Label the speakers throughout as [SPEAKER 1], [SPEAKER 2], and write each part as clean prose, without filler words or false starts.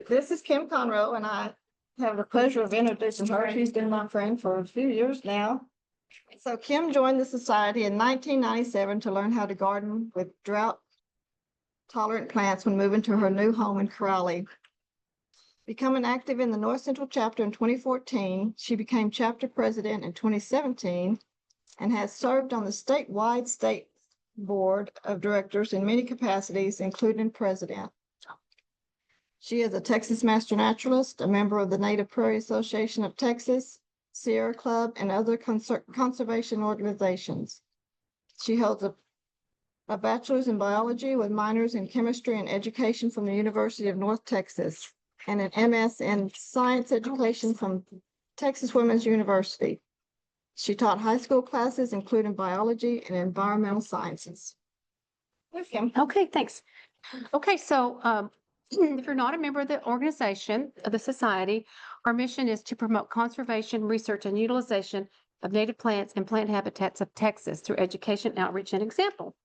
[SPEAKER 1] This is Kim Conrow, and I have the pleasure of introducing her. She's been my friend for a few years now. So Kim joined the society in 1997 to learn how to garden with drought-tolerant plants when moving to her new home in Crowley. Becoming active in the North Central chapter in 2014, she became chapter president in 2017 and has served on the statewide state board of directors in many capacities, including president. She is a Texas Master Naturalist, a member of the Native Prairie Association of Texas, Sierra Club, and other conservation organizations. She holds a bachelor's in biology with minors in chemistry and education from the University of North Texas, and an MS in science education from Texas Women's University. She taught high school classes, including biology and environmental sciences.
[SPEAKER 2] Okay, thanks. Okay, so if you're not a member of the organization, of the society, our mission is to promote conservation, research, and utilization of native plants and plant habitats of Texas through education, outreach, and example.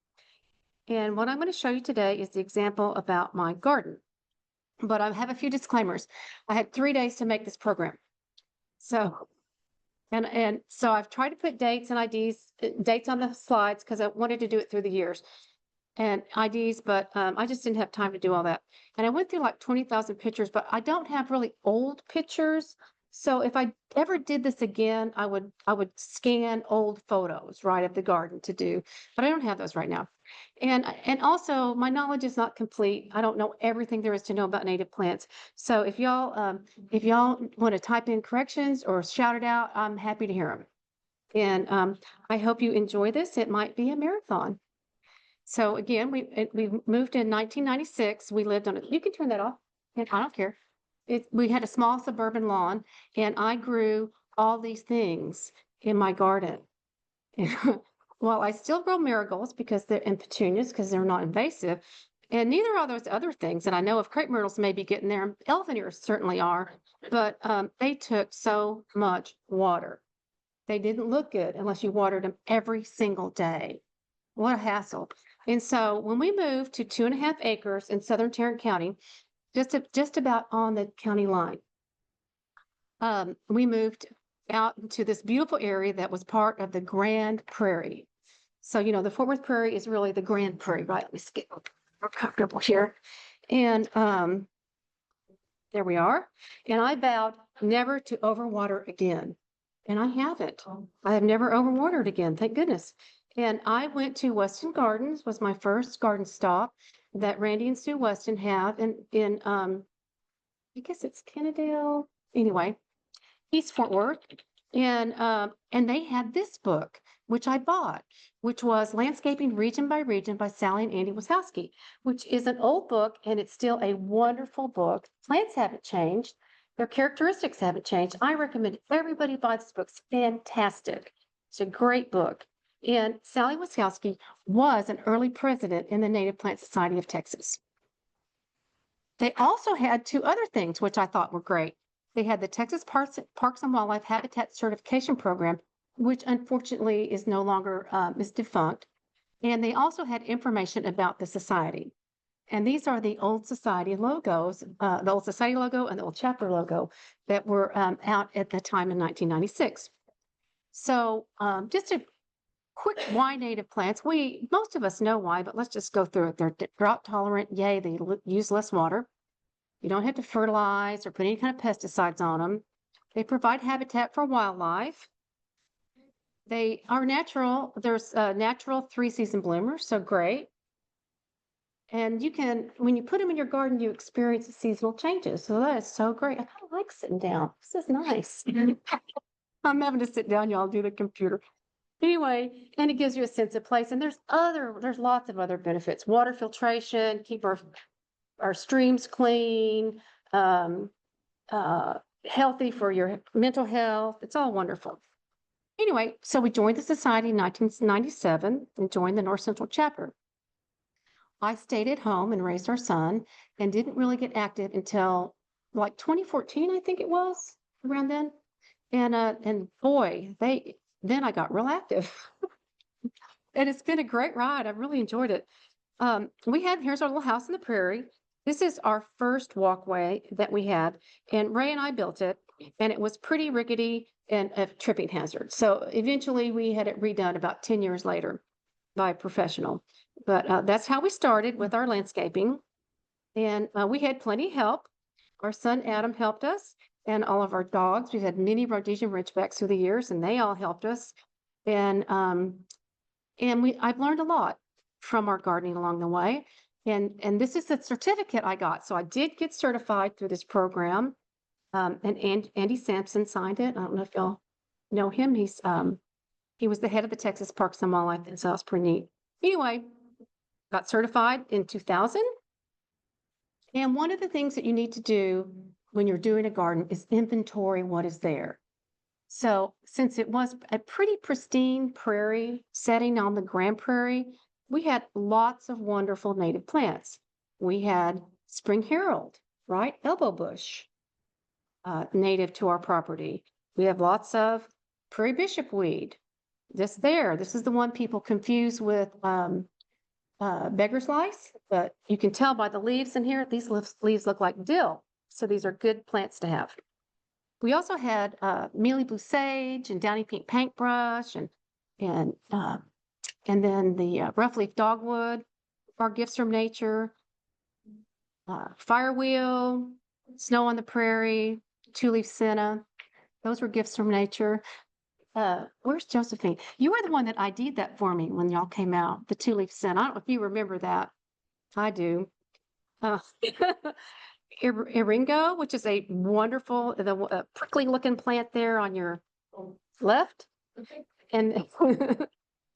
[SPEAKER 2] And what I'm going to show you today is the example about my garden. But I have a few disclaimers. I had 3 days to make this program. So, and so I've tried to put dates and IDs, dates on the slides because I wanted to do it through the years and IDs, but I just didn't have time to do all that. And I went through like 20,000 pictures, but I don't have really old pictures. So if I ever did this again, I would scan old photos, right, of the garden to do, but I don't have those right now. And also my knowledge is not complete. I don't know everything there is to know about native plants. So if y'all want to type in corrections or shout it out, I'm happy to hear them. And I hope you enjoy this. It might be a marathon. So again, we moved in 1996. We lived on it. You can turn that off. I don't care. We had a small suburban lawn, and I grew all these things in my garden. Well, I still grow marigolds because they're and petunias because they're not invasive, and neither are those other things. And I know if crepe myrtles may be getting there, elephant ears certainly are, but they took so much water. They didn't look good unless you watered them every single day. What a hassle. And so when we moved to 2.5 acres in southern Tarrant County, just about on the county line, we moved out into this beautiful area that was part of the Grand Prairie. So, you know, the Fort Worth Prairie is really the Grand Prairie, right? Let me get more comfortable here. And there we are. And I vowed never to overwater again. And I haven't. I have never overwatered again, thank goodness. And I went to Weston Gardens, was my first garden stop that Randy and Sue Weston have in I guess it's Kennedale. Anyway, East Fort Worth. And they had this book, which I bought, which was Landscaping Region by Region by Sally and Andy Wazowski, which is an old book, and it's still a wonderful book. Plants haven't changed. Their characteristics haven't changed. I recommend everybody buy this book. It's fantastic. It's a great book. And Sally Wazowski was an early president in the Native Plant Society of Texas. They also had 2 other things, which I thought were great. They had the Texas Parks and Wildlife Habitat Certification Program, which unfortunately is no longer, is defunct. And they also had information about the society. And these are the old society logos, the old society logo and the old chapter logo that were out at the time in 1996. So just a quick why native plants. Most of us know why, but let's just go through it. They're drought tolerant. Yay, they use less water. You don't have to fertilize or put any kind of pesticides on them. They provide habitat for wildlife. They are natural. There's natural 3-season bloomers, so great. And you can, when you put them in your garden, you experience the seasonal changes. So that is so great. I kind of like sitting down. This is nice. I'm having to sit down, y'all, do the computer. Anyway, and it gives you a sense of place. And there's lots of other benefits. Water filtration, keep our streams clean, healthy for your mental health. It's all wonderful. Anyway, so we joined the society in 1997 and joined the North Central chapter. I stayed at home and raised our son and didn't really get active until like 2014, I think it was, around then. And boy, then I got real active. And it's been a great ride. I've really enjoyed it. Here's our little house in the prairie. This is our first walkway that we had, and Ray and I built it, and it was pretty rickety and a tripping hazard. So eventually we had it redone about 10 years later by a professional. But that's how we started with our landscaping. And we had plenty of help. Our son Adam helped us, and all of our dogs. We've had many Rhodesian Ridgebacks through the years, and they all helped us. And I've learned a lot from our gardening along the way. And this is the certificate I got. So I did get certified through this program. And Andy Sampson signed it. I don't know if y'all know him. He was the head of the Texas Parks and Wildlife, and so that's pretty neat. Anyway, got certified in 2000. And one of the things that you need to do when you're doing a garden is inventory what is there. So since it was a pretty pristine prairie setting on the Grand Prairie, we had lots of wonderful native plants. We had spring harold, right? Elbow bush, native to our property. We have lots of prairie bishopweed. This is the one people confuse with beggar's lice, but you can tell by the leaves in here, these leaves look like dill. So these are good plants to have. We also had mealy blue sage and downy pink paintbrush and then the rough leaf dogwood, our gifts from nature, firewheel, snow on the prairie, two-leaf senna. Those were gifts from nature. Where's Josephine? You were the one that ID'd that for me when y'all came out, the two-leaf senna. I don't know if you remember that. I do. Iringo, which is a wonderful, prickly looking plant there on your left. And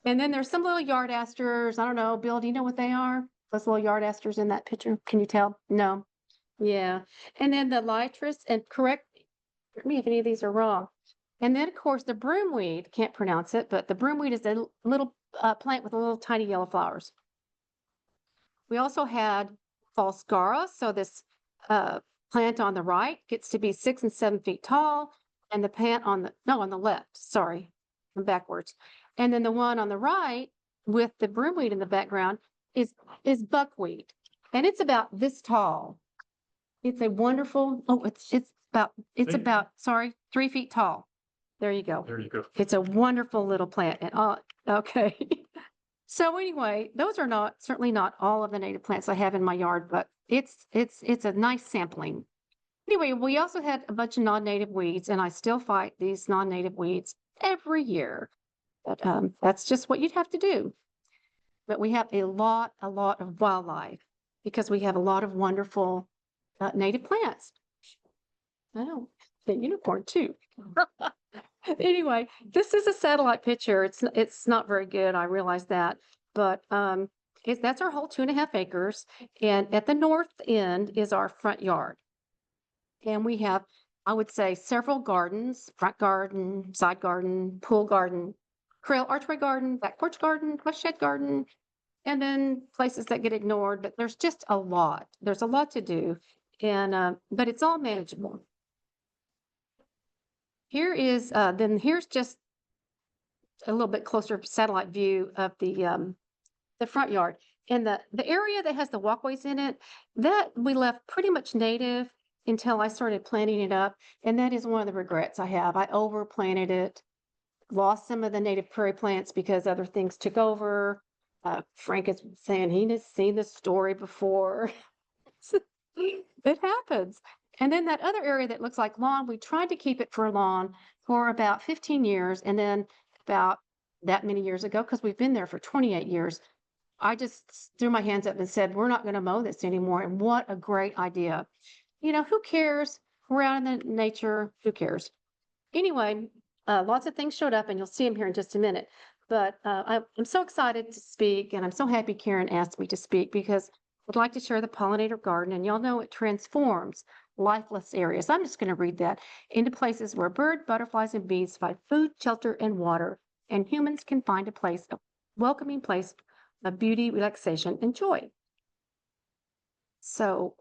[SPEAKER 2] and then there's some little yard asters. I don't know, Bill, do you know what they are? Those little yard asters in that picture. Can you tell? No. Yeah. And then the litrus, and correct me if any of these are wrong. And then, of course, the broomweed, can't pronounce it, but the broomweed is a little plant with little tiny yellow flowers. We also had falscara. So this plant on the right gets to be 6 and 7 feet tall. And the plant on the left, sorry, I'm backwards. And then the one on the right with the broomweed in the background is buckwheat. And it's about this tall. It's a wonderful, it's about 3 feet tall. There you go.
[SPEAKER 3] There you go.
[SPEAKER 2] It's a wonderful little plant. And okay. So anyway, those are certainly not all of the native plants I have in my yard, but it's a nice sampling. Anyway, we also had a bunch of non-native weeds, and I still fight these non-native weeds every year. But that's just what you'd have to do. But we have a lot of wildlife because we have a lot of wonderful native plants. Oh, the unicorn too. Anyway, this is a satellite picture. It's not very good. I realize that, but that's our whole 2.5 acres. And at the north end is our front yard. And we have, I would say, several gardens: front garden, side garden, pool garden, trail archway garden, back porch garden, west shed garden, and then places that get ignored. But there's just a lot. There's a lot to do, and but it's all manageable. Here's just a little bit closer satellite view of the front yard. And the area that has the walkways in it, that we left pretty much native until I started planting it up. And that is one of the regrets I have. I overplanted it, lost some of the native prairie plants because other things took over. Frank is saying he has seen this story before. It happens. And then that other area that looks like lawn, we tried to keep it for lawn for about 15 years. And then about that many years ago, because we've been there for 28 years, I just threw my hands up and said, we're not going to mow this anymore. And what a great idea. You know, who cares? We're out in the nature. Who cares? Anyway, lots of things showed up, and you'll see them here in just a minute. But I'm so excited to speak, and I'm so happy Karen asked me to speak because I'd like to share the pollinator garden. And y'all know it transforms lifeless areas. I'm just going to read that into places where birds, butterflies, and bees find food, shelter, and water, and humans can find a welcoming place of beauty, relaxation, and joy. So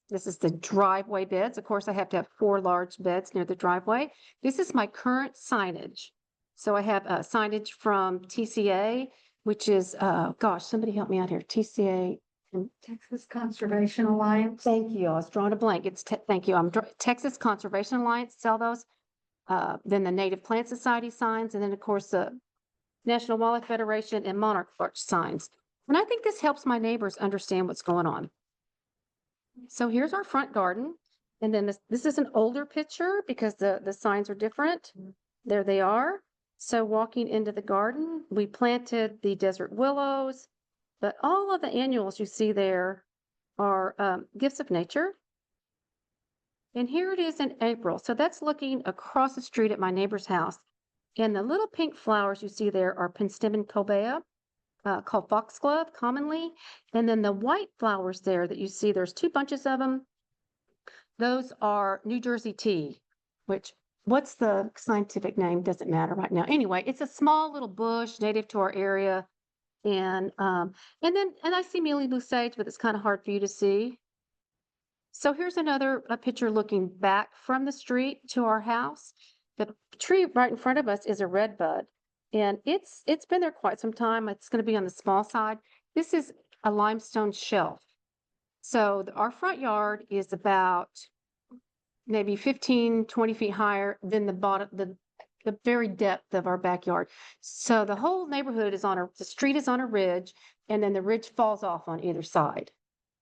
[SPEAKER 2] this is the driveway beds. Of course, I have to have 4 large beds near the driveway. This is my current signage. So I have signage from TCA, which is, gosh, somebody help me out here. TCA,
[SPEAKER 1] Texas Conservation Alliance.
[SPEAKER 2] Thank you. I was drawing a blank. Thank you. Texas Conservation Alliance sell those. Then the Native Plant Society signs, and then of course the National Wildlife Federation and Monarch Porch signs. And I think this helps my neighbors understand what's going on. So here's our front garden. And then this is an older picture because the signs are different. There they are. So walking into the garden, we planted the desert willows, but all of the annuals you see there are gifts of nature. And here it is in April. So that's looking across the street at my neighbor's house. And the little pink flowers you see there are penstemon cobea, called foxglove commonly. And then the white flowers there that you see, there's 2 bunches of them. Those are New Jersey tea, which what's the scientific name? Doesn't matter right now. Anyway, it's a small little bush native to our area. And I see mealy blue sage, but it's kind of hard for you to see. So here's another picture looking back from the street to our house. The tree right in front of us is a red bud, and it's been there quite some time. It's going to be on the small side. This is a limestone shelf. So our front yard is about maybe 15, 20 feet higher than the bottom, the very depth of our backyard. So the whole neighborhood is the street is on a ridge, and then the ridge falls off on either side.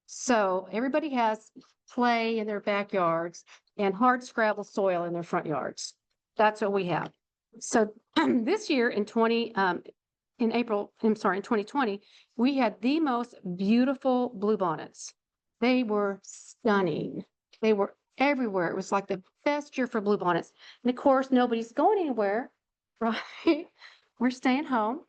[SPEAKER 2] So everybody has clay in their backyards and hard scrabble soil in their front yards. That's what we have. So this year in 2020, we had the most beautiful bluebonnets. They were stunning. They were everywhere. It was like the best year for bluebonnets. And of course, nobody's going anywhere, right? We're staying home.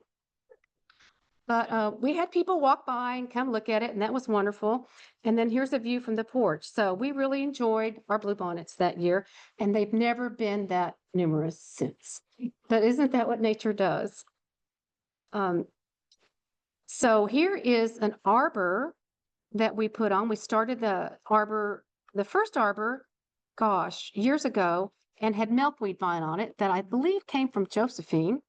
[SPEAKER 2] But we had people walk by and come look at it, and that was wonderful. And then here's a view from the porch. So we really enjoyed our bluebonnets that year, and they've never been that numerous since. But isn't that what nature does? So here is an arbor that we put on. We started the first arbor, gosh, years ago, and had milkweed vine on it that I believe came from Josephine.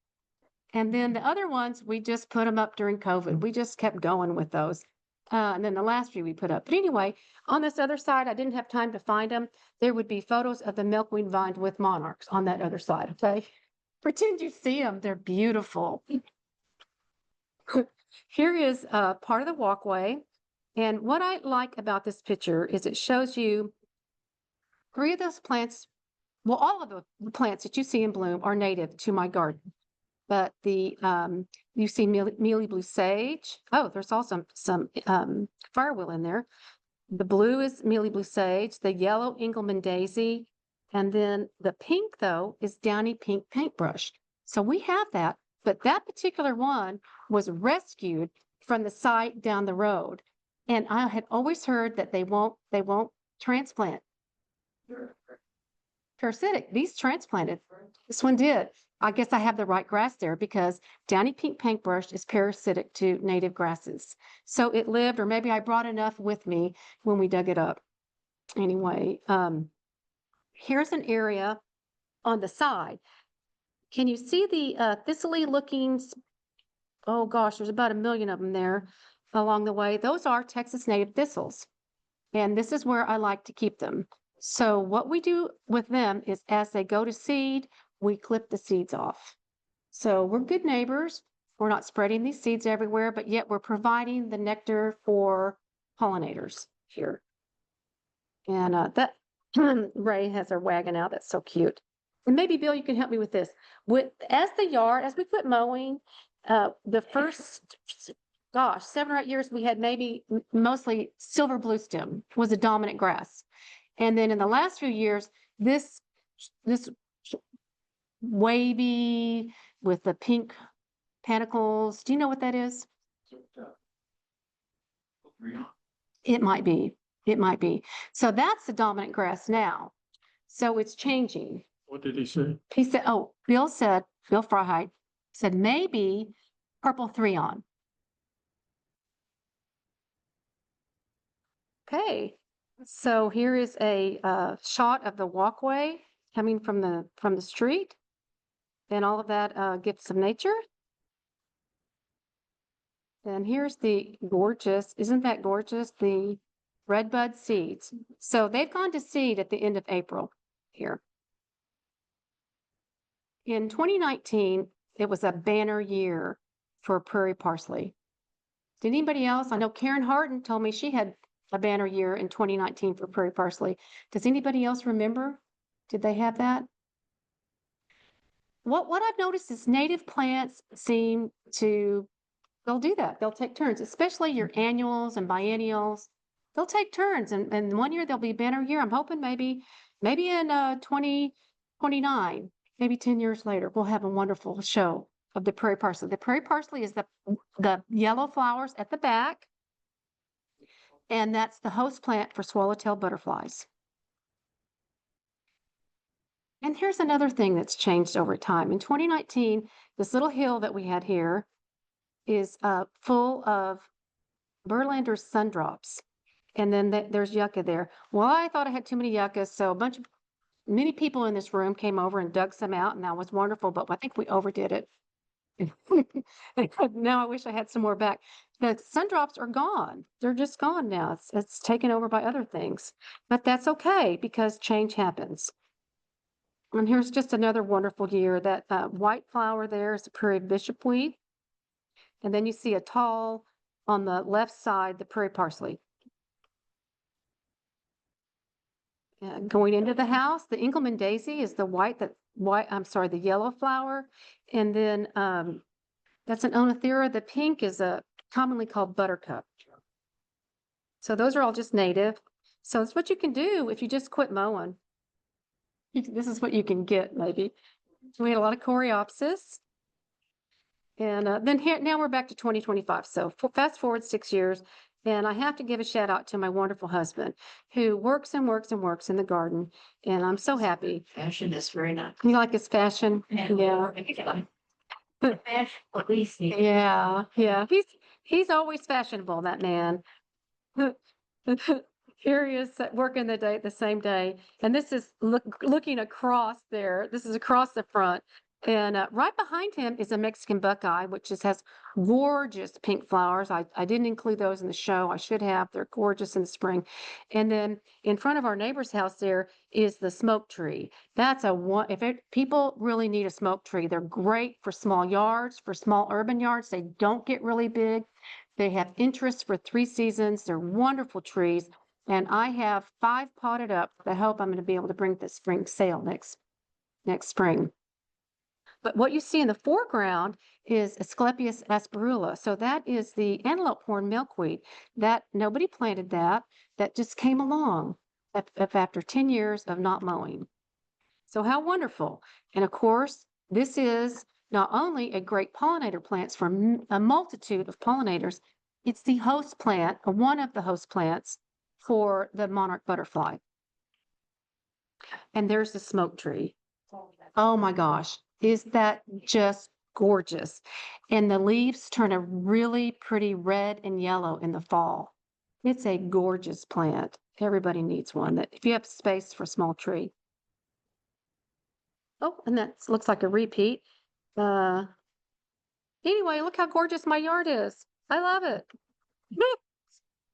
[SPEAKER 2] And then the other ones, we just put them up during COVID. We just kept going with those. And then the last few we put up. But anyway, on this other side, I didn't have time to find them. There would be photos of the milkweed vine with monarchs on that other side, okay? Pretend you see them. They're beautiful. Here is part of the walkway. And what I like about this picture is it shows you 3 of those plants. Well, all of the plants that you see in bloom are native to my garden. But you see mealy blue sage. Oh, there's also some firewheel in there. The blue is mealy blue sage, the yellow Engelmann daisy, and then the pink, though, is downy pink paintbrush. So we have that, but that particular one was rescued from the site down the road. And I had always heard that they won't transplant. Parasitic, these transplanted. This one did. I guess I have the right grass there because downy pink paintbrush is parasitic to native grasses. So it lived, or maybe I brought enough with me when we dug it up. Anyway, here's an area on the side. Can you see the thistly looking, oh gosh, there's about 1 million of them there along the way. Those are Texas native thistles. And this is where I like to keep them. So what we do with them is as they go to seed, we clip the seeds off. So we're good neighbors. We're not spreading these seeds everywhere, but yet we're providing the nectar for pollinators here. And that Ray has her wagon out. That's so cute. And maybe, Bill, you can help me with this. As we quit mowing, the first, 7 or 8 years, we had maybe mostly silver bluestem was a dominant grass. And then in the last few years, this wavy with the pink panicles. Do you know what that is? It might be. It might be. So that's the dominant grass now. So it's changing.
[SPEAKER 3] What did he say?
[SPEAKER 2] He said, Bill Freiheit said maybe purple 3-on. Okay. So here is a shot of the walkway coming from the street. And all of that gifts of nature. And here's the gorgeous, isn't that gorgeous? The red bud seeds. So they've gone to seed at the end of April here. In 2019, it was a banner year for prairie parsley. Did anybody else? I know Karen Harden told me she had a banner year in 2019 for prairie parsley. Does anybody else remember? Did they have that? What I've noticed is native plants seem to, they'll do that. They'll take turns, especially your annuals and biennials. They'll take turns, and one year they'll be banner year. I'm hoping maybe in 2029, maybe 10 years later, we'll have a wonderful show of the prairie parsley. The prairie parsley is the yellow flowers at the back, and that's the host plant for swallowtail butterflies. And here's another thing that's changed over time. In 2019, this little hill that we had here is full of Berlander sundrops. And then there's yucca there. Well, I thought I had too many yuccas, so many people in this room came over and dug some out, and that was wonderful, but I think we overdid it. Now I wish I had some more back. The sundrops are gone. They're just gone now. It's taken over by other things, but that's okay because change happens. And here's just another wonderful year. That white flower there is the prairie bishopweed. And then you see a tall, on the left side, the prairie parsley. Going into the house, the Engelmann daisy is the the yellow flower. And then that's an oenothera. The pink is commonly called buttercup. So those are all just native. So it's what you can do if you just quit mowing. This is what you can get, maybe. We had a lot of coreopsis. And then here, now we're back to 2025. So fast forward 6 years. And I have to give a shout out to my wonderful husband who works and works and works in the garden. And I'm so happy.
[SPEAKER 3] Fashion is very nice.
[SPEAKER 2] You like his fashion? Yeah.
[SPEAKER 3] Fashion, at least.
[SPEAKER 2] Yeah. Yeah. He's always fashionable, that man. Here he is working the same day. And this is looking across there. This is across the front. And right behind him is a Mexican buckeye, which has gorgeous pink flowers. I didn't include those in the show. I should have. They're gorgeous in the spring. And then in front of our neighbor's house there is the smoke tree. That's people really need a smoke tree. They're great for small yards, for small urban yards. They don't get really big. They have interest for 3 seasons. They're wonderful trees. And I have 5 potted up. I hope I'm going to be able to bring this spring sale next spring. But what you see in the foreground is Asclepias asperula. So that is the antelope horn milkweed. That nobody planted that. That just came along after 10 years of not mowing. So how wonderful. And of course, this is not only a great pollinator plant for a multitude of pollinators, it's the host plant, or one of the host plants for the monarch butterfly. And there's the smoke tree. Oh my gosh. Is that just gorgeous? And the leaves turn a really pretty red and yellow in the fall. It's a gorgeous plant. Everybody needs one. That if you have space for a small tree. Oh, and that looks like a repeat. Anyway, look how gorgeous my yard is. I love it.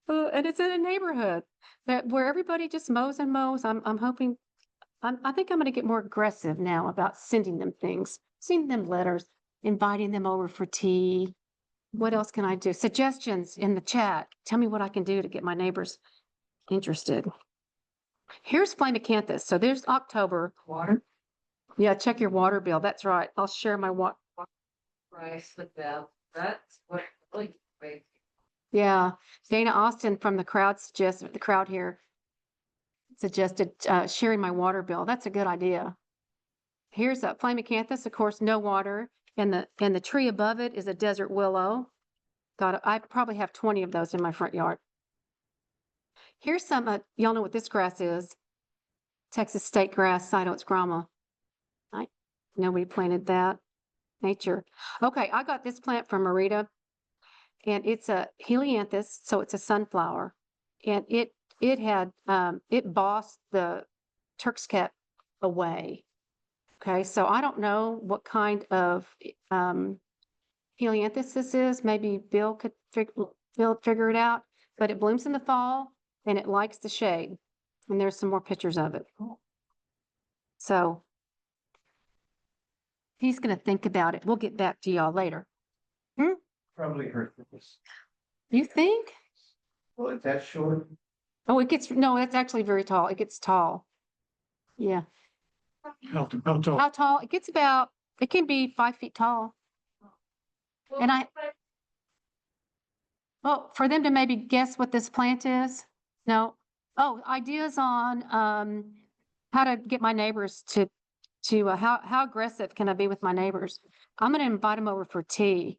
[SPEAKER 2] And it's in a neighborhood where everybody just mows and mows. I'm hoping. I think I'm going to get more aggressive now about sending them things, sending them letters, inviting them over for tea. What else can I do? Suggestions in the chat. Tell me what I can do to get my neighbors interested. Here's Flamicanthus. So there's October.
[SPEAKER 3] Water.
[SPEAKER 2] Yeah, check your water bill. That's right. I'll share my water
[SPEAKER 3] Price with that. That's what really crazy.
[SPEAKER 2] Yeah. Dana Austin from the crowd here suggested sharing my water bill. That's a good idea. Here's a Flamicanthus, of course, no water. And the tree above it is a desert willow. I probably have 20 of those in my front yard. Here's some, y'all know what this grass is. Texas state grass, Cytodes grama. Nobody planted that. Nature. Okay, I got this plant from Marita. And it's a helianthus, so it's a sunflower. And it bossed the Turk's cap away. Okay, so I don't know what kind of helianthus is. Maybe Bill could figure it out, but it blooms in the fall and it likes the shade. And there's some more pictures of it. So he's going to think about it. We'll get back to y'all later.
[SPEAKER 4] Probably hurt this.
[SPEAKER 2] You think?
[SPEAKER 4] Well, is that short?
[SPEAKER 2] Oh, no, that's actually very tall. It gets tall. Yeah.
[SPEAKER 4] How tall?
[SPEAKER 2] How tall? It can be 5 feet tall. And well, for them to maybe guess what this plant is? No. Oh, ideas on how to get my neighbors to how aggressive can I be with my neighbors? I'm going to invite them over for tea.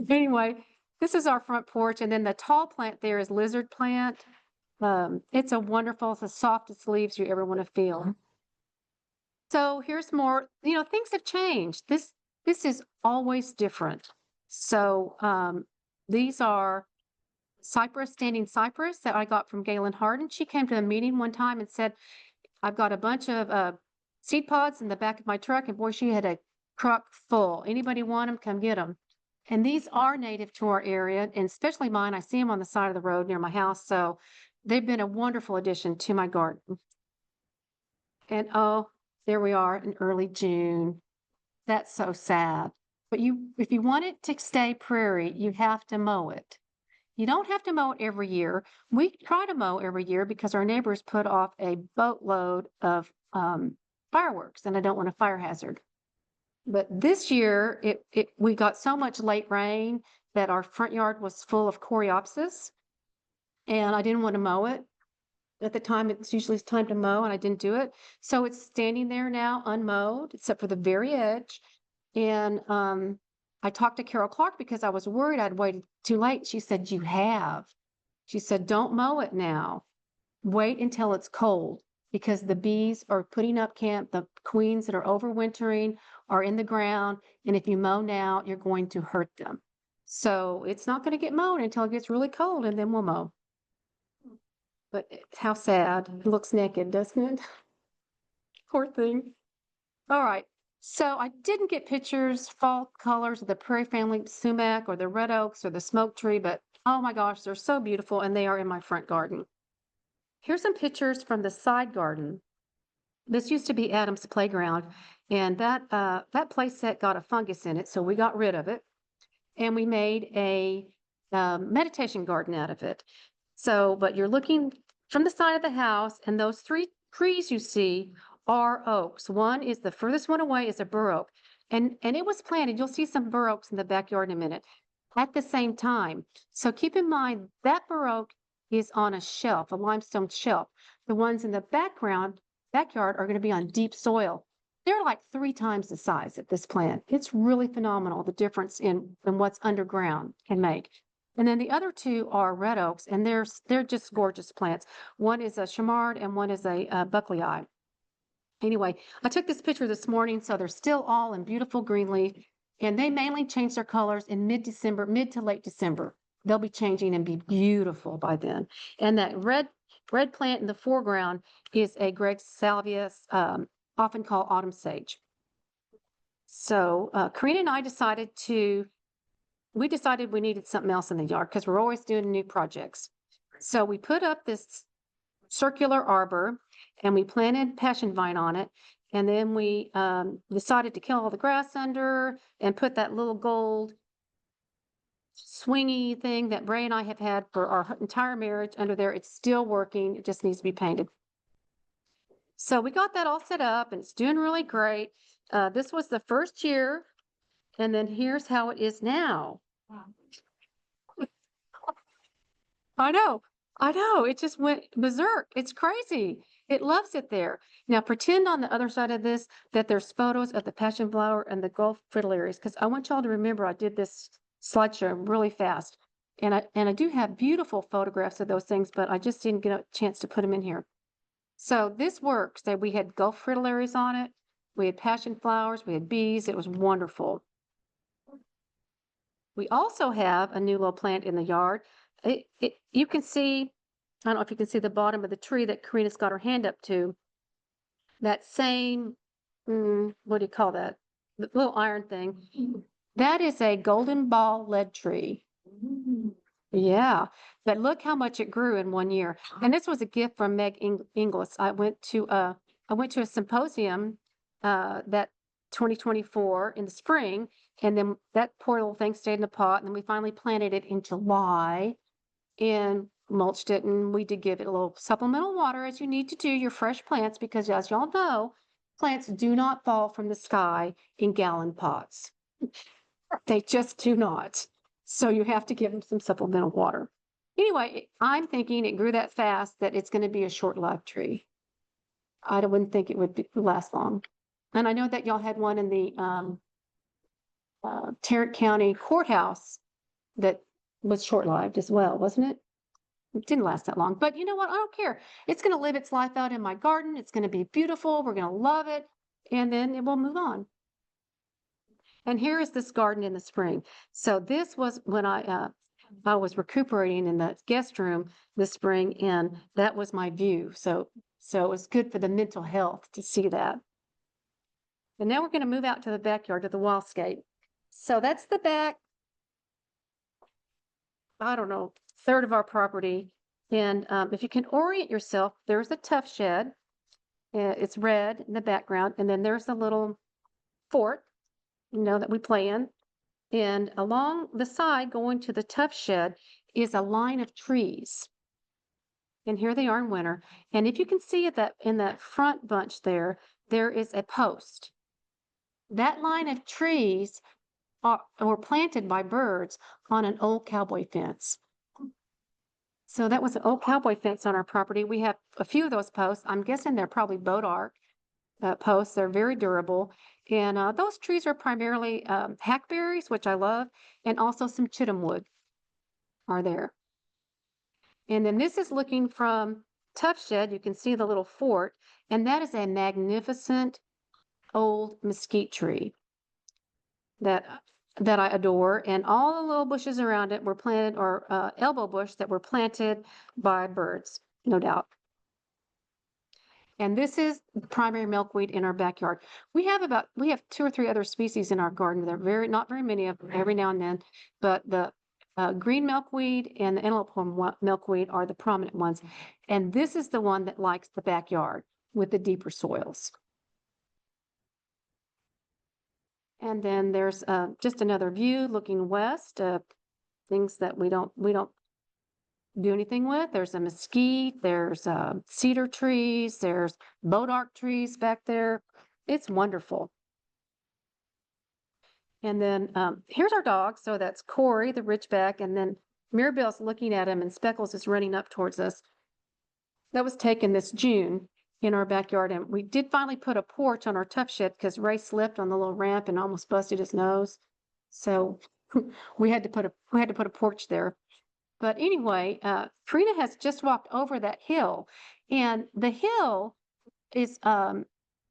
[SPEAKER 2] Anyway, this is our front porch, and then the tall plant there is lizard plant. It's the softest leaves you ever want to feel. So here's more, things have changed. This is always different. So these are standing cypress that I got from Galen Harden. She came to a meeting one time and said, I've got a bunch of seed pods in the back of my truck, and boy, she had a truck full. Anybody want them? Come get them. And these are native to our area, and especially mine. I see them on the side of the road near my house. So they've been a wonderful addition to my garden. And oh, there we are in early June. That's so sad. But if you want it to stay prairie, you have to mow it. You don't have to mow it every year. We try to mow every year because our neighbors put off a boatload of fireworks, and I don't want a fire hazard. But this year, we got so much late rain that our front yard was full of coreopsis, and I didn't want to mow it. At the time, it's usually time to mow, and I didn't do it. So it's standing there now unmowed, except for the very edge. And I talked to Carol Clark because I was worried I'd waited too late. She said, you have. She said, don't mow it now. Wait until it's cold, because the bees are putting up camp. The queens that are overwintering are in the ground. And if you mow now, you're going to hurt them. So it's not going to get mowed until it gets really cold, and then we'll mow. But how sad. It looks naked, doesn't it? Poor thing. All right. So I didn't get pictures, fall colors of the prairie family sumac or the red oaks or the smoke tree, but oh my gosh, they're so beautiful, and they are in my front garden. Here's some pictures from the side garden. This used to be Adam's playground, and that play set got a fungus in it, so we got rid of it, and we made a meditation garden out of it. So, but you're looking from the side of the house, and those 3 trees you see are oaks. One is the furthest one away is a bur oak, and it was planted. You'll see some bur oaks in the backyard in a minute at the same time. So keep in mind that bur oak is on a shelf, a limestone shelf. The ones in the backyard are going to be on deep soil. They're like 3 times the size of this plant. It's really phenomenal, the difference in what's underground can make. And then the other 2 are red oaks, and they're just gorgeous plants. One is a chamard and one is a buckley eye. Anyway, I took this picture this morning, so they're still all in beautiful green leaf, and they mainly change their colors in mid to late December. They'll be changing and be beautiful by then. And that red plant in the foreground is a Greg salvius, often called autumn sage. So Karina and I decided we needed something else in the yard because we're always doing new projects. So we put up this circular arbor, and we planted passion vine on it. And then we decided to kill all the grass under and put that little gold swingy thing that Bray and I have had for our entire marriage under there. It's still working. It just needs to be painted. So we got that all set up, and it's doing really great. This was the first year, and then here's how it is now. Wow. I know. It just went berserk. It's crazy. It loves it there. Now pretend on the other side of this that there's photos of the passion flower and the Gulf fritillaries, because I want y'all to remember I did this slideshow really fast. And I do have beautiful photographs of those things, but I just didn't get a chance to put them in here. So this works. That we had Gulf fritillaries on it. We had passion flowers. We had bees. It was wonderful. We also have a new little plant in the yard. You can see, I don't know if you can see the bottom of the tree that Karina's got her hand up to. That same, what do you call that? the little iron thing. That is a golden ball lead tree. Yeah, but look how much it grew in 1 year. And this was a gift from Meg Inglis. I went to a symposium that 2024 in the spring, and then that poor little thing stayed in the pot, and then we finally planted it in July and mulched it, and we did give it a little supplemental water as you need to do your fresh plants, because as y'all know, plants do not fall from the sky in gallon pots. They just do not. So you have to give them some supplemental water. Anyway, I'm thinking it grew that fast that it's going to be a short-lived tree. I wouldn't think it would last long. And I know that y'all had one in the Tarrant County Courthouse that was short-lived as well, wasn't it? It didn't last that long. But you know what? I don't care. It's going to live its life out in my garden. It's going to be beautiful. We're going to love it. And then it will move on. And here is this garden in the spring. So this was when I was recuperating in the guest room this spring, and that was my view. So it was good for the mental health to see that. And now we're going to move out to the backyard, to the wallscape. So that's the back, I don't know, third of our property. And if you can orient yourself, there's a tough shed. It's red in the background. And then there's a little fort, that we play in. And along the side going to the tough shed is a line of trees. And here they are in winter. And if you can see that in that front bunch there is a post. That line of trees were planted by birds on an old cowboy fence. So that was an old cowboy fence on our property. We have a few of those posts. I'm guessing they're probably boat arc posts. They're very durable. And those trees are primarily hackberries, which I love, and also some chittenden wood are there. And then this is looking from Tough Shed. You can see the little fort, and that is a magnificent old mesquite tree that I adore. And all the little bushes around it were planted, or elbow bush that were planted by birds, no doubt. And this is the primary milkweed in our backyard. We have 2 or 3 other species in our garden. They're not very many of them, every now and then, but the green milkweed and the antelope horn milkweed are the prominent ones. And this is the one that likes the backyard with the deeper soils. And then there's just another view looking west, things that we don't do anything with. There's a mesquite, there's cedar trees, there's boat arc trees back there. It's wonderful. And then here's our dog. So that's Corey, the Ridgeback, and then Mirabelle's looking at him, and Speckles is running up towards us. That was taken this June in our backyard, and we did finally put a porch on our tough shed because Ray slipped on the little ramp and almost busted his nose. So we had to put a porch there. But anyway, Karina has just walked over that hill, and the hill is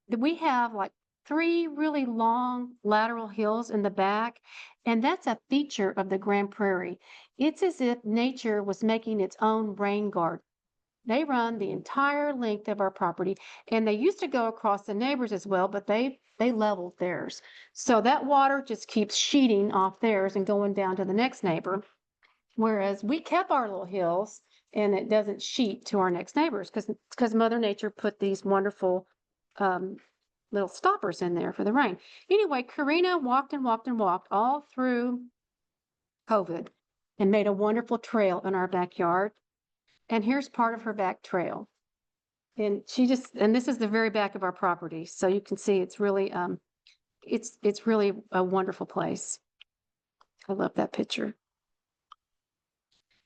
[SPEAKER 2] we have like 3 really long lateral hills in the back, and that's a feature of the Grand Prairie. It's as if nature was making its own rain garden. They run the entire length of our property, and they used to go across the neighbors as well, but they leveled theirs. So that water just keeps sheeting off theirs and going down to the next neighbor. Whereas we kept our little hills, and it doesn't sheet to our next neighbors because Mother Nature put these wonderful little stoppers in there for the rain. Anyway, Karina walked and walked and walked all through COVID and made a wonderful trail in our backyard. And here's part of her back trail. And this is the very back of our property. So you can see it's really, it's really a wonderful place. I love that picture.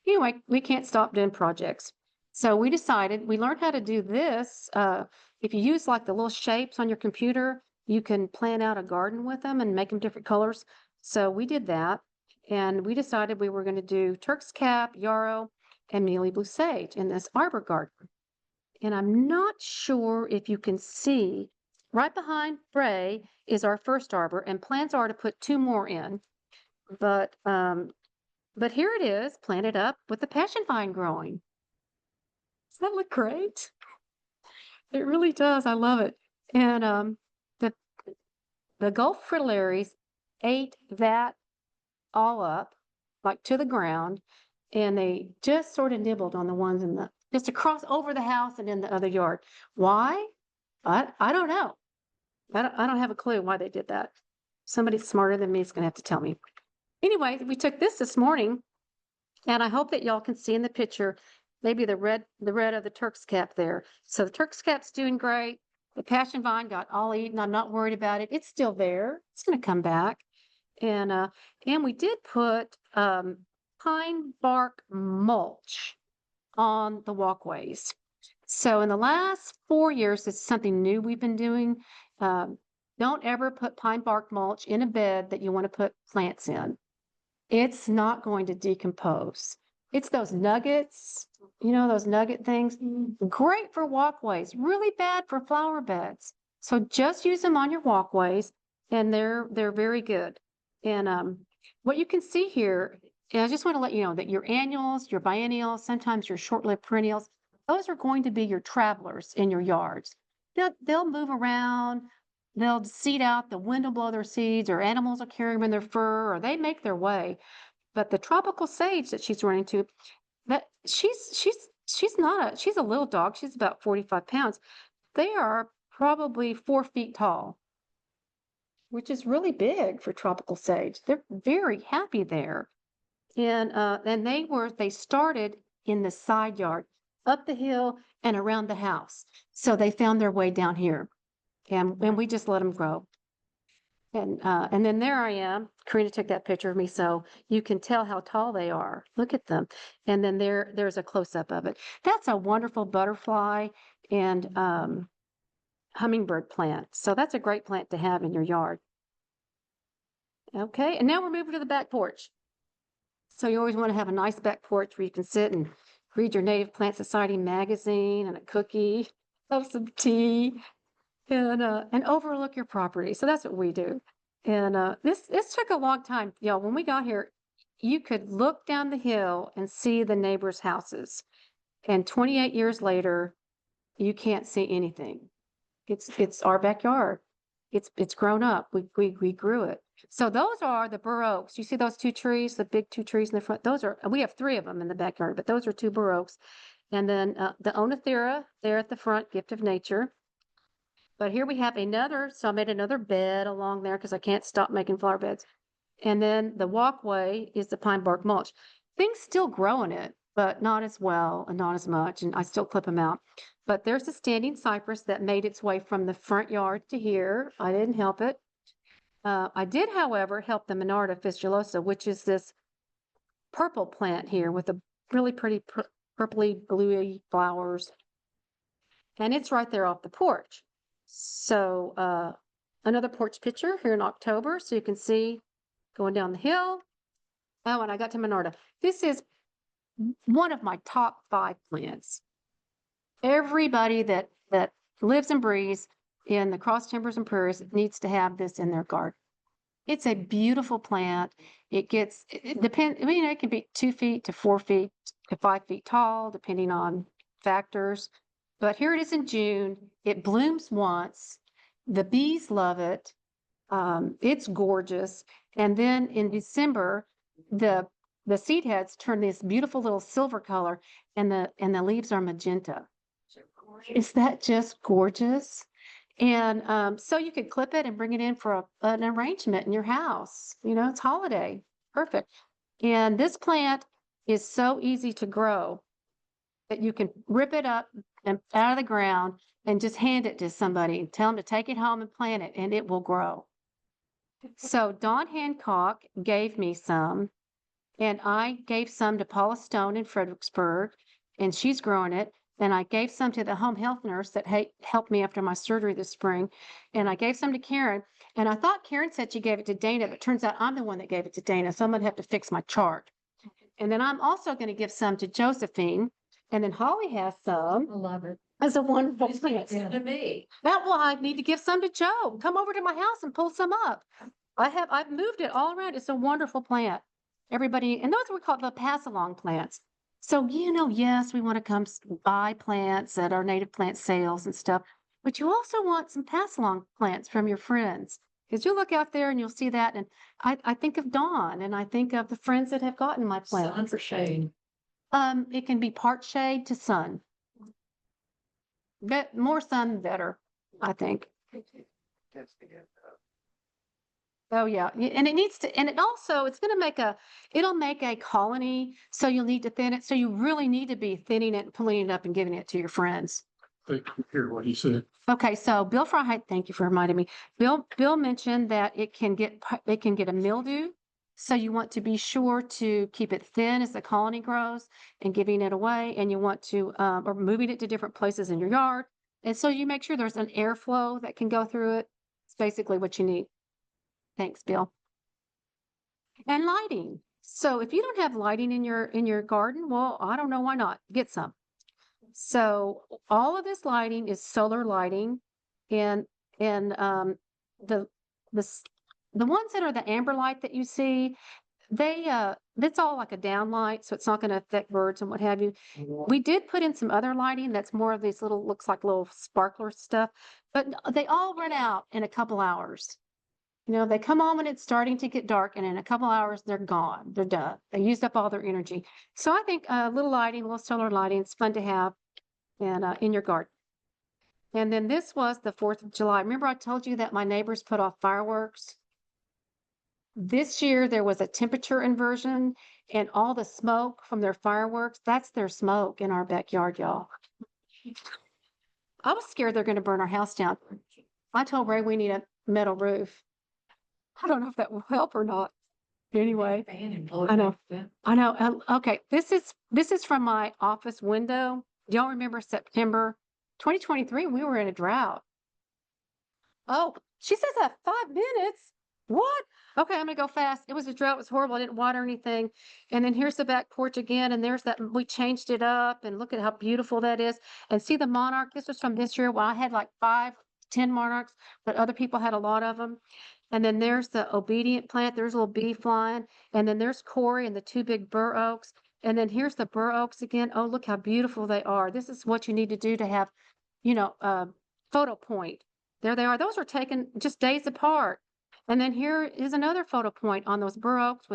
[SPEAKER 2] Anyway, we can't stop doing projects. So we learned how to do this. If you use like the little shapes on your computer, you can plan out a garden with them and make them different colors. So we did that. And we decided we were going to do Turk's Cap, yarrow, and mealy blue sage in this arbor garden. And I'm not sure if you can see, right behind Prairie is our first arbor, and plans are to put 2 more in. But here it is, planted up with the passion vine growing. Does that look great? It really does. I love it. And the Gulf fritillaries ate that all up, like to the ground, and they just sort of nibbled on the ones in the, just across over the house and in the other yard. Why? I don't know. I don't have a clue why they did that. Somebody smarter than me is going to have to tell me. Anyway, we took this morning, and I hope that y'all can see in the picture, maybe the red of the Turk's cap there. So the Turk's cap's doing great. The passion vine got all eaten. I'm not worried about it. It's still there. It's going to come back. And we did put pine bark mulch on the walkways. So in the last 4 years, it's something new we've been doing. Don't ever put pine bark mulch in a bed that you want to put plants in. It's not going to decompose. It's those nuggets, those nugget things. Great for walkways, really bad for flower beds. So just use them on your walkways, and they're very good. And what you can see here, and I just want to let you know that your annuals, your biennials, sometimes your short-lived perennials, those are going to be your travelers in your yards. They'll move around, they'll seed out, the wind will blow their seeds, or animals will carry them in their fur, or they make their way. But the tropical sage that she's running to, that she's a little dog. She's about 45 pounds. They are probably 4 feet tall, which is really big for tropical sage. They're very happy there. And they started in the side yard, up the hill and around the house. So they found their way down here, and we just let them grow. And then there I am. Karina took that picture of me, so you can tell how tall they are. Look at them. And then there's a close-up of it. That's a wonderful butterfly and hummingbird plant. So that's a great plant to have in your yard. Okay, and now we're moving to the back porch. So you always want to have a nice back porch where you can sit and read your Native Plant Society magazine and a cookie, have some tea, and overlook your property. So that's what we do. And this took a long time. When we got here, you could look down the hill and see the neighbors' houses. And 28 years later, you can't see anything. It's our backyard. It's grown up. We grew it. So those are the bur oaks. You see those 2 trees, the big 2 trees in the front? We have 3 of them in the backyard, but those are 2 bur oaks. And then the Onothera there at the front, gift of nature. But here we have so I made another bed along there because I can't stop making flower beds. And then the walkway is the pine bark mulch. Things still grow in it, but not as well and not as much. And I still clip them out. But there's a standing cypress that made its way from the front yard to here. I didn't help it. I did, however, help the Monarda fistulosa, which is this purple plant here with the really pretty purpley, bluey flowers. And it's right there off the porch. So another porch picture here in October, so you can see going down the hill. Oh, and I got to Monarda. This is one of my top 5 plants. Everybody that lives and breathes in the cross timbers and prairies needs to have this in their garden. It's a beautiful plant. It depends, it can be 2 feet to 4 feet to 5 feet tall, depending on factors. But here it is in June. It blooms once. The bees love it. It's gorgeous. And then in December, the seed heads turn this beautiful little silver color, and the leaves are magenta. Is that just gorgeous? And so you could clip it and bring it in for an arrangement in your house. It's holiday. Perfect. And this plant is so easy to grow that you can rip it up and out of the ground and just hand it to somebody and tell them to take it home and plant it, and it will grow. So Dawn Hancock gave me some, and I gave some to Paula Stone in Fredericksburg, and she's growing it. And I gave some to the home health nurse that helped me after my surgery this spring. And I gave some to Karen. And I thought Karen said she gave it to Dana, but it turns out I'm the one that gave it to Dana. So I'm going to have to fix my chart. And then I'm also going to give some to Josephine. And then Holly has some.
[SPEAKER 3] I love it.
[SPEAKER 2] That's a wonderful plant.
[SPEAKER 3] To me.
[SPEAKER 2] I need to give some to Joe. Come over to my house and pull some up. I've moved it all around. It's a wonderful plant. Everybody, and those we call the passalong plants. So, yes, we want to come buy plants at our native plant sales and stuff, but you also want some passalong plants from your friends. Because you'll look out there and you'll see that. And I think of Dawn and I think of the friends that have gotten my
[SPEAKER 3] Sun
[SPEAKER 2] plants.
[SPEAKER 3] for shade.
[SPEAKER 2] It can be part shade to sun. But more sun, the better, I think.
[SPEAKER 4] That's the end.
[SPEAKER 2] Oh, yeah. And it needs to, and it also, it'll make a colony. So you'll need to thin it. So you really need to be thinning it, pulling it up and giving it to your friends.
[SPEAKER 4] They can hear what he said.
[SPEAKER 2] Okay, so Bill Fry, thank you for reminding me. Bill mentioned that it can get a mildew. So you want to be sure to keep it thin as the colony grows and giving it away. And you want to, or moving it to different places in your yard. And so you make sure there's an airflow that can go through it. It's basically what you need. Thanks, Bill. And lighting. So if you don't have lighting in your garden, well, I don't know why not. Get some. So all of this lighting is solar lighting, and the ones that are the amber light that you see, that's all like a down light, so it's not going to affect birds and what have you. We did put in some other lighting that's more of these little, looks like little sparkler stuff, but they all run out in a couple hours. You know, they come on when it's starting to get dark, and in a couple hours, they're gone. They're done. They used up all their energy. So I think a little lighting, a little solar lighting, it's fun to have and in your garden. And then this was the 4th of July. Remember I told you that my neighbors put off fireworks? This year, there was a temperature inversion, and all the smoke from their fireworks, that's their smoke in our backyard, y'all. I was scared they're going to burn our house down. I told Ray we need a metal roof. I don't know if that will help or not. Anyway, I know. I know. Okay, this is from my office window. Y'all remember September 2023? We were in a drought. Oh, she says that 5 minutes. What? Okay, I'm gonna go fast. It was a drought. It was horrible. I didn't water anything. And then here's the back porch again. And there's that. We changed it up. And look at how beautiful that is. And see the monarch. This was from this year. Well, I had like 5, 10 monarchs, but other people had a lot of them. And then there's the obedient plant. There's a little bee flying. And then there's Corey and the 2 big bur oaks. And then here's the bur oaks again. Oh, look how beautiful they are. This is what you need to do to have, photo point. There they are. Those are taken just days apart. And then here is another photo point on those bur oaks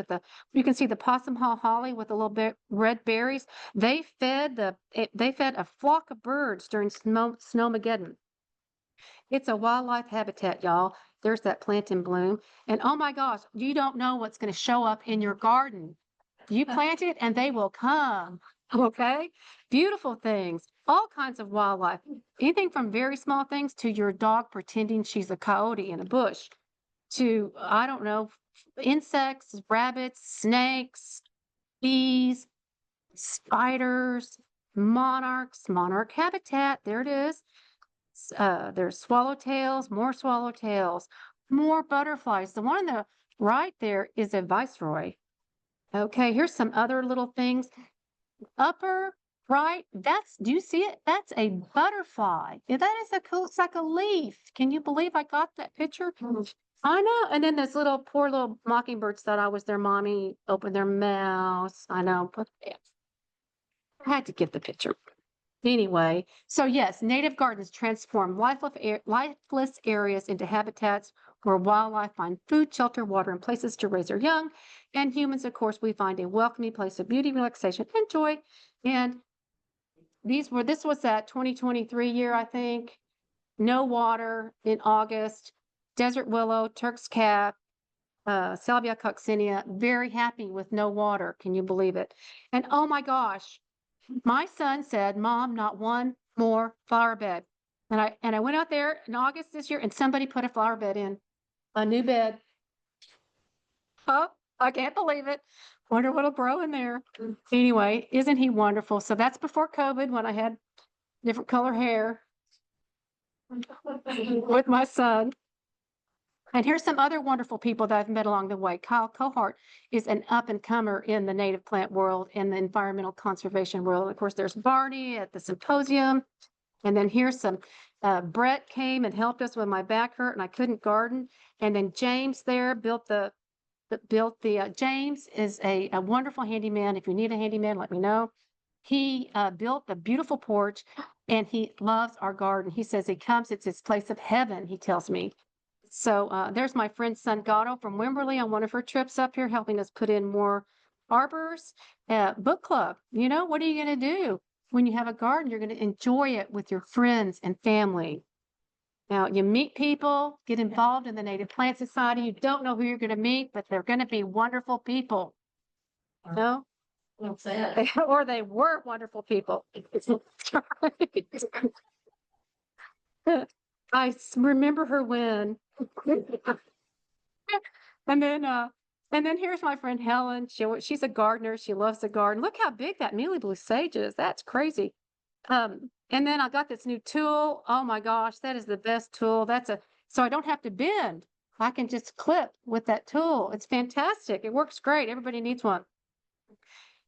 [SPEAKER 2] you can see the possum haw holly with the little bit red berries. They fed a flock of birds during Snowmageddon. It's a wildlife habitat, y'all. There's that plant in bloom. And oh my gosh, you don't know what's going to show up in your garden. You plant it and they will come. Okay? Beautiful things, all kinds of wildlife. Anything from very small things to your dog pretending she's a coyote in a bush to, I don't know, insects, rabbits, snakes, bees, spiders, monarch habitat. There it is. There's swallowtails, more butterflies. The one on the right there is a viceroy. Okay, here's some other little things. Upper right, do you see it? That's a butterfly. Yeah, that is it's like a leaf. Can you believe I got that picture? I know. And then those poor little mockingbirds thought I was their mommy, opened their mouths. I know, but yeah. I had to get the picture. Anyway, so yes, native gardens transform lifeless areas into habitats where wildlife find food, shelter, water, and places to raise their young. And humans, of course, we find a welcoming place of beauty, relaxation, and joy. And this was that 2023 year, I think. No water in August. Desert willow, Turk's cap, Salvia coccinea, very happy with no water. Can you believe it? And oh my gosh, my son said, "Mom, not one more flower bed." And I went out there in August this year and somebody put a flower bed in, a new bed. Oh, I can't believe it. Wonder what'll grow in there. Anyway, isn't he wonderful? So that's before COVID when I had different color hair with my son. And here's some other wonderful people that I've met along the way. Kyle Cohart is an up-and-comer in the native plant world and the environmental conservation world. And of course, there's Barney at the symposium. And then here's some, Brett came and helped us when my back hurt and I couldn't garden. And then James there James is a wonderful handyman. If you need a handyman, let me know. He built the beautiful porch and he loves our garden. He says he comes, it's his place of heaven, he tells me. So there's my friend Sun Gatto from Wimberley on one of her trips up here, helping us put in more arbors. Book club, what are you going to do when you have a garden? You're going to enjoy it with your friends and family. Now, you meet people, get involved in the Native Plant Society. You don't know who you're going to meet, but they're going to be wonderful people. No?
[SPEAKER 1] What's that?
[SPEAKER 2] Or they were wonderful people. Remember her when. And then here's my friend Helen. She's a gardener. She loves the garden. Look how big that mealy blue sage is. That's crazy. And then I got this new tool. Oh my gosh, that is the best tool. So I don't have to bend. I can just clip with that tool. It's fantastic. It works great. Everybody needs one.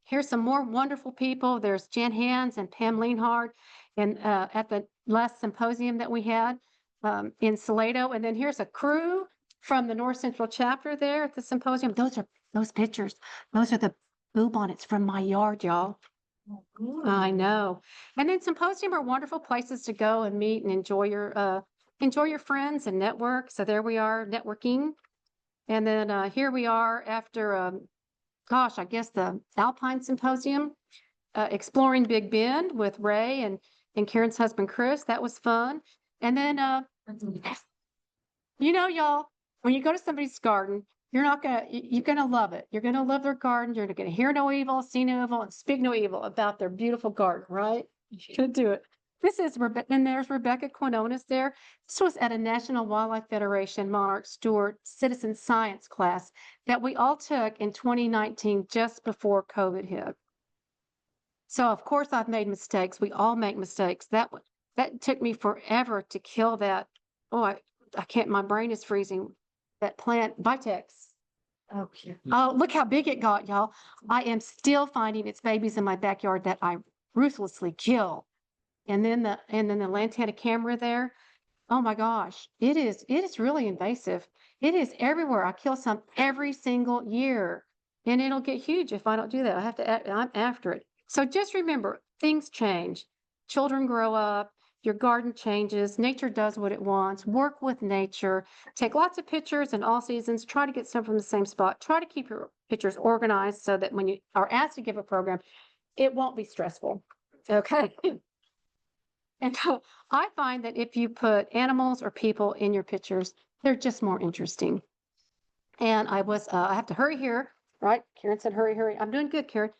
[SPEAKER 2] Here's some more wonderful people. There's Jan Hans and Pam Leanhard and at the last symposium that we had in Salado. And then here's a crew from the North Central chapter there at the symposium. Those pictures. Those are the bluebonnets from my yard, y'all. I know. And then symposium are wonderful places to go and meet and enjoy your friends and network. So there we are networking. And then here we are after, I guess the Alpine Symposium, exploring Big Bend with Ray and Karen's husband, Chris. That was fun. And then, y'all, when you go to somebody's garden, you're gonna love it. You're gonna love their garden. You're gonna hear no evil, see no evil, and speak no evil about their beautiful garden, right? You're gonna do it. This is Rebecca, and there's Rebecca Quinones there. This was at a National Wildlife Federation Monarch Steward Citizen Science class that we all took in 2019, just before COVID hit. So of course I've made mistakes. We all make mistakes. That took me forever to kill that. Oh, I can't. My brain is freezing. That plant, Vitex.
[SPEAKER 1] Okay.
[SPEAKER 2] Oh, look how big it got, y'all. I am still finding its babies in my backyard that I ruthlessly kill. And then the lantana camera there. Oh my gosh. It is really invasive. It is everywhere. I kill some every single year. And it'll get huge if I don't do that. I'm after it. So just remember, things change. Children grow up. Your garden changes. Nature does what it wants. Work with nature. Take lots of pictures in all seasons. Try to get some from the same spot. Try to keep your pictures organized so that when you are asked to give a program, it won't be stressful. Okay. And so I find that if you put animals or people in your pictures, they're just more interesting. And I have to hurry here, right? Karen said, hurry, hurry. I'm doing good, Karen.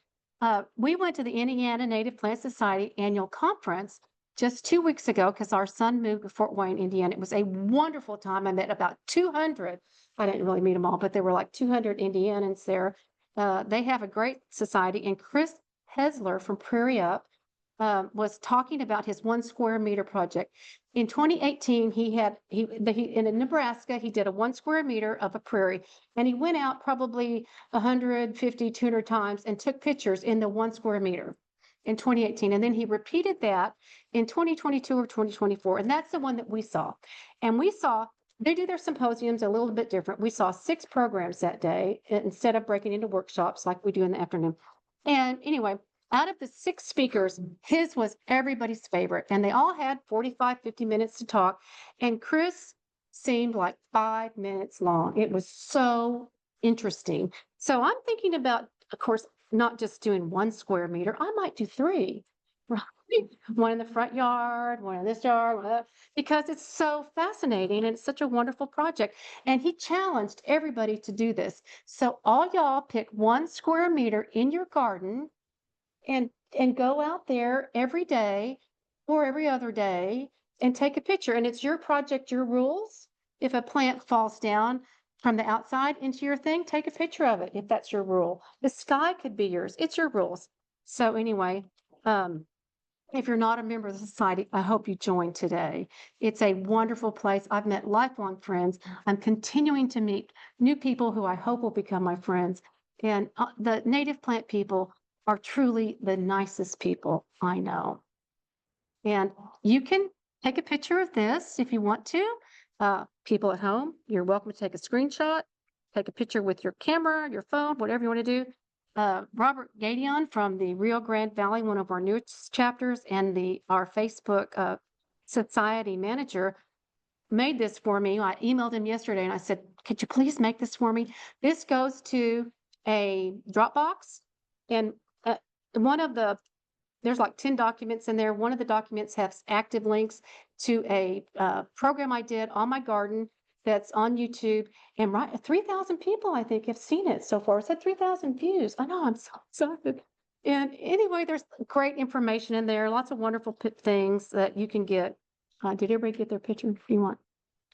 [SPEAKER 2] We went to the Indiana Native Plant Society annual conference just 2 weeks ago because our son moved to Fort Wayne, Indiana. It was a wonderful time. I met about 200. I didn't really meet them all, but there were like 200 Indianans there. They have a great society. And Chris Hesler from Prairie Up was talking about his 1 square meter project. In 2018, in Nebraska, he did a 1 square meter of a prairie, and he went out probably 150, 200 times and took pictures in the 1 square meter in 2018. And then he repeated that in 2022 or 2024. And that's the one that we saw. And we saw, they do their symposiums a little bit different. We saw 6 programs that day instead of breaking into workshops like we do in the afternoon. And anyway, out of the 6 speakers, his was everybody's favorite. And they all had 45, 50 minutes to talk. And Chris seemed like 5 minutes long. It was so interesting. So I'm thinking about, of course, not just doing 1 square meter. I might do 3, right? One in the front yard, one in this yard, because it's so fascinating and it's such a wonderful project. And he challenged everybody to do this. So all y'all pick 1 square meter in your garden and go out there every day or every other day and take a picture. And it's your project, your rules. If a plant falls down from the outside into your thing, take a picture of it if that's your rule. The sky could be yours. It's your rules. So anyway, if you're not a member of the society, I hope you join today. It's a wonderful place. I've met lifelong friends. I'm continuing to meet new people who I hope will become my friends. And the native plant people are truly the nicest people I know. And you can take a picture of this if you want to. People at home, you're welcome to take a screenshot, take a picture with your camera, your phone, whatever you want to do. Robert Gadion from the Rio Grande Valley, one of our newest chapters, and our Facebook society manager, made this for me. I emailed him yesterday and I said, could you please make this for me? This goes to a Dropbox, and there's like 10 documents in there. One of the documents has active links to a program I did on my garden that's on YouTube, and 3,000 people, I think, have seen it so far. It's had 3,000 views. I know, I'm so excited. And anyway, there's great information in there, lots of wonderful things that you can get. Did everybody get their picture if you want?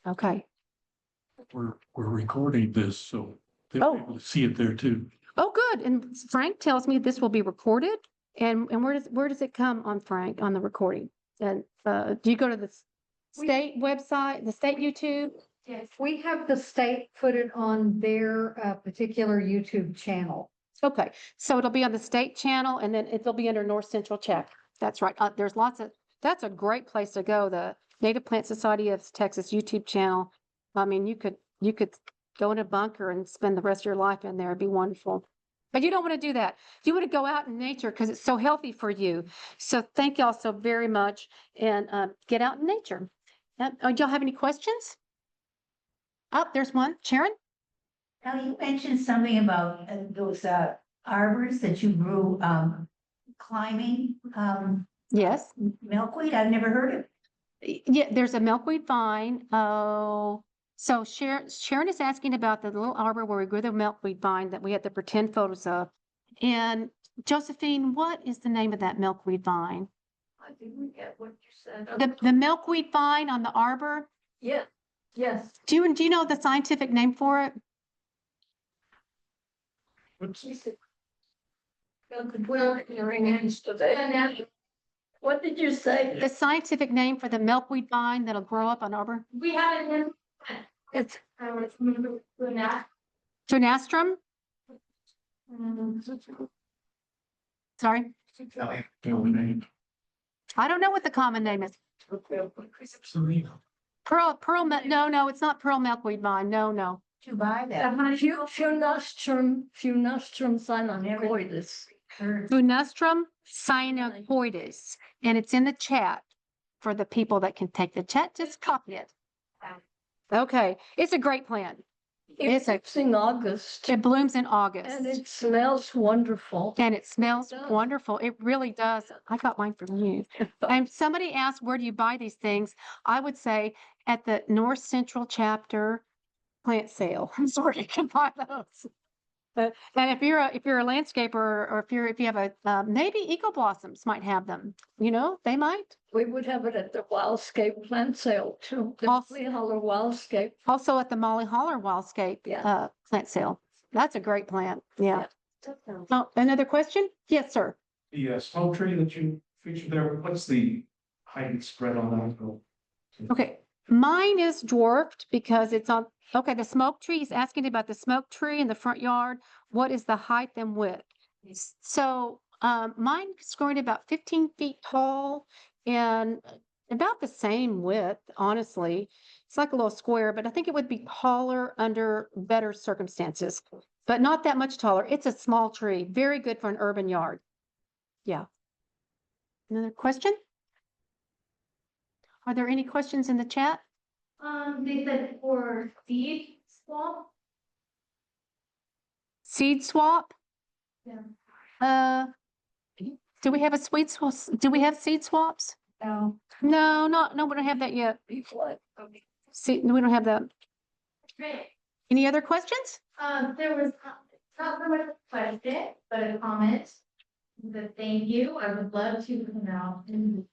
[SPEAKER 2] Okay.
[SPEAKER 4] We're recording this, so they'll be able to see it there too.
[SPEAKER 2] Oh, good. And Frank tells me this will be recorded. And where does it come on, Frank, on the recording? And do you go to the state website, the state YouTube?
[SPEAKER 5] Yes, we have the state put it on their particular YouTube channel.
[SPEAKER 2] Okay, so it'll be on the state channel, and then it'll be under North Central Check. That's right. There's that's a great place to go. The Native Plant Society of Texas YouTube channel. I mean, you could go in a bunker and spend the rest of your life in there. It'd be wonderful. But you don't want to do that. You want to go out in nature because it's so healthy for you. So thank y'all so very much, and get out in nature. Do y'all have any questions? Oh, there's one. Sharon?
[SPEAKER 6] Now, you mentioned something about those arbors that you grew climbing,
[SPEAKER 2] Yes.
[SPEAKER 6] milkweed. I've never heard of.
[SPEAKER 2] Yeah, there's a milkweed vine. Oh, so Sharon is asking about the little arbor where we grew the milkweed vine that we had the pretend photos of. And Josephine, what is the name of that milkweed vine?
[SPEAKER 3] I didn't get what you said.
[SPEAKER 2] The milkweed vine on the arbor?
[SPEAKER 3] Yeah, yes.
[SPEAKER 2] Do you know the scientific name for it?
[SPEAKER 3] What did you say?
[SPEAKER 2] The scientific name for the milkweed vine that'll grow up on arbor?
[SPEAKER 3] We have it in. It's,
[SPEAKER 2] Tunastrum? Sorry, I don't know what the common name is. No, it's not pearl milkweed vine. No.
[SPEAKER 6] To buy that.
[SPEAKER 3] Funastrum cyanocoides.
[SPEAKER 2] Funastrum cyanocoides, and it's in the chat for the people that can take the chat. Just copy it. Okay, it's a great plant.
[SPEAKER 3] It's in August
[SPEAKER 2] It blooms in August.
[SPEAKER 3] and it smells wonderful.
[SPEAKER 2] And it smells
[SPEAKER 3] does.
[SPEAKER 2] wonderful. It really does. I got mine from you. And somebody asked, where do you buy these things? I would say at the North Central chapter plant sale. I'm sorry, you can buy those. And if you're a landscaper, or if you have a maybe Eco Blossoms might have them. You know, they might.
[SPEAKER 3] We would have it at the Wildscape plant sale too. The
[SPEAKER 2] Also-
[SPEAKER 3] Flea Holler Wildscape.
[SPEAKER 2] Also at the Molly Holler Wildscape
[SPEAKER 3] Yeah.
[SPEAKER 2] plant sale. That's a great plant. Yeah.
[SPEAKER 3] Yeah.
[SPEAKER 2] Oh, another question? Yes, sir.
[SPEAKER 7] The smoke tree that you featured there, what's the height and spread on that?
[SPEAKER 2] Okay, mine is dwarfed because it's on, okay, the smoke tree, he's asking about the smoke tree in the front yard. What is the height and width? So, mine's growing about 15 feet tall and about the same width, honestly. It's like a little square, but I think it would be taller under better circumstances, but not that much taller. It's a small tree, very good for an urban yard. Yeah. Another question? Are there any questions in the chat?
[SPEAKER 8] They said for seed swap.
[SPEAKER 2] Seed swap?
[SPEAKER 8] Yeah.
[SPEAKER 2] Do we have a do we have seed swaps?
[SPEAKER 3] No.
[SPEAKER 2] No, we don't have that yet. See, we don't have that.
[SPEAKER 8] Great.
[SPEAKER 2] Any other questions?
[SPEAKER 8] There was not so much a question, but a comment. The thank you. I would love to come out and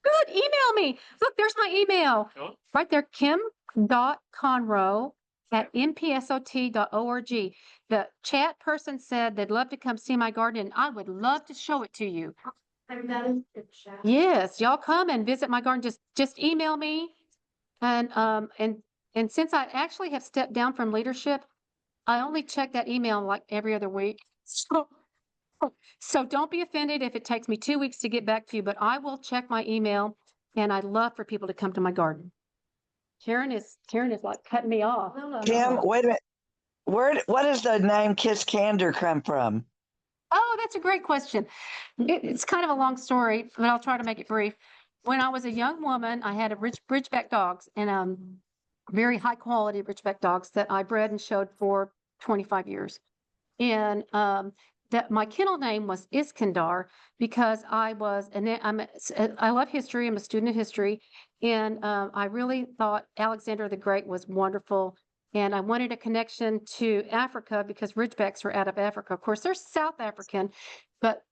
[SPEAKER 2] Good, email me. Look, there's my email.
[SPEAKER 4] Oh.
[SPEAKER 2] Right there, kim.conrow@mpsot.org. The chat person said they'd love to come see my garden, and I would love to show it to you.
[SPEAKER 8] that is the chat.
[SPEAKER 2] Yes, y'all come and visit my garden. Just email me. And since I actually have stepped down from leadership, I only check that email like every other week. So don't be offended if it takes me 2 weeks to get back to you, but I will check my email, and I'd love for people to come to my garden. Karen is like cutting me off.
[SPEAKER 9] Kim, wait a minute. What does the name Kiss Candor come from?
[SPEAKER 2] Oh, that's a great question. It's kind of a long story, but I'll try to make it brief. when I was a young woman, I had a Ridgeback dogs and very high quality Ridgeback dogs that I bred and showed for 25 years. And that my kennel name was Iskandar because I love history. I'm a student of history. And I really thought Alexander the Great was wonderful. And I wanted a connection to Africa because Ridgebacks are out of Africa. Of course, they're South African, but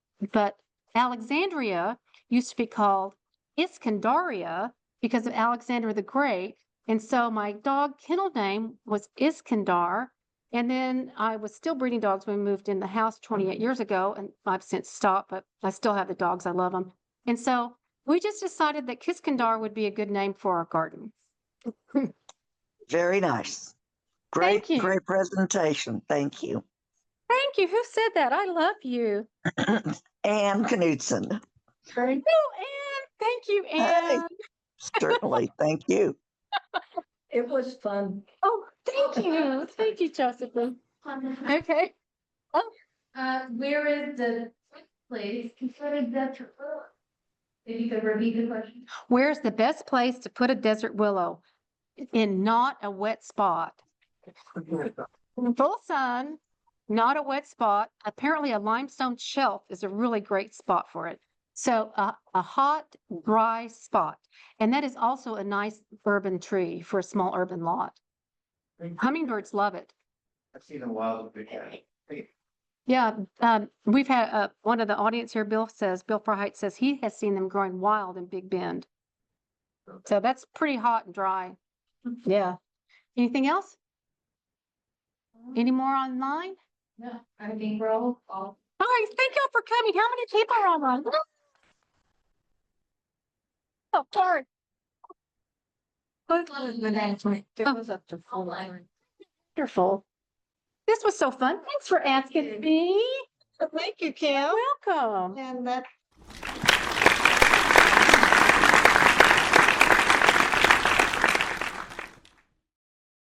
[SPEAKER 2] Alexandria used to be called Iskandaria because of Alexander the Great. And so my dog kennel name was Iskandar. And then I was still breeding dogs when we moved in the house 28 years ago, and I've since stopped, but I still have the dogs. I love them. And so we just decided that Kiskandar would be a good name for our garden.
[SPEAKER 9] Very nice.
[SPEAKER 2] Thank
[SPEAKER 9] Great,
[SPEAKER 2] you.
[SPEAKER 9] great presentation. Thank you.
[SPEAKER 2] Thank you. Who said that? I love you.
[SPEAKER 9] Ann Knudsen.
[SPEAKER 2] Oh, Anne. Thank you,
[SPEAKER 9] Hey.
[SPEAKER 2] Anne.
[SPEAKER 9] Certainly. Thank you.
[SPEAKER 5] It was fun.
[SPEAKER 2] Oh, thank you. Thank you, Josephine. Okay.
[SPEAKER 8] Where is the place considered desert willow? If you could repeat the question.
[SPEAKER 2] Where's the best place to put a desert willow? In not a wet spot. Full sun, not a wet spot. Apparently a limestone shelf is a really great spot for it. So a hot, dry spot. And that is also a nice urban tree for a small urban lot. Hummingbirds love it.
[SPEAKER 7] I've seen a wild big cat.
[SPEAKER 2] Yeah, we've had one of the audience here, Bill Freiheit says he has seen them growing wild in Big Bend. So that's pretty hot and dry. Yeah. Anything else? Any more online?
[SPEAKER 8] No, I think we're all.
[SPEAKER 2] All right, thank y'all for coming. How many people are online? Oh, sorry.
[SPEAKER 1] It was up to full.
[SPEAKER 2] Wonderful. This was so fun. Thanks for asking me.
[SPEAKER 1] Thank you, Kim.
[SPEAKER 2] Welcome.
[SPEAKER 1] And that